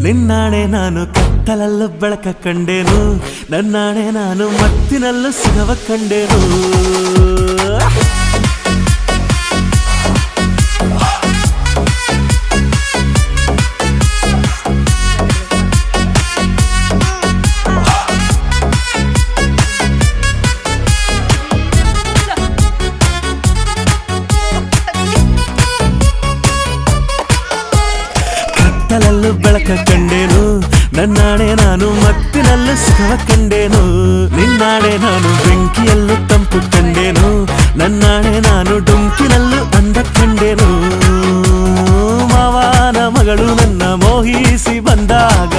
ನಿನ್ನಾಣೆ ನಾನು ಕತ್ತಲಲ್ಲೂ ಬೆಳಕ ಕಂಡೇನು, ನನ್ನಾಣೆ ನಾನು ಮತ್ತಿನಲ್ಲೂ ಸುಖವ ಕಂಡೇನು. ಕತ್ತಲಲ್ಲೂ ಬೆಳಕ ಕಂಡೇನು, ನನ್ನಾಣೆ ನಾನು ಮತ್ತಿನಲ್ಲೂ ಸುಖವ ಕಂಡೇನು. ನಿನ್ನಾಣೆ ನಾನು ಬೆಂಕಿಯಲ್ಲೂ ತಂಪು ಕಂಡೇನು, ನನ್ನಾಣೆ ನಾನು ಡೊಂಕಿನಲ್ಲೂ ಅಂದ ಕಂಡೇನು. ಮಾವನ ಮಗಳು ನನ್ನ ಮೋಹಿಸಿ ಬಂದಾಗ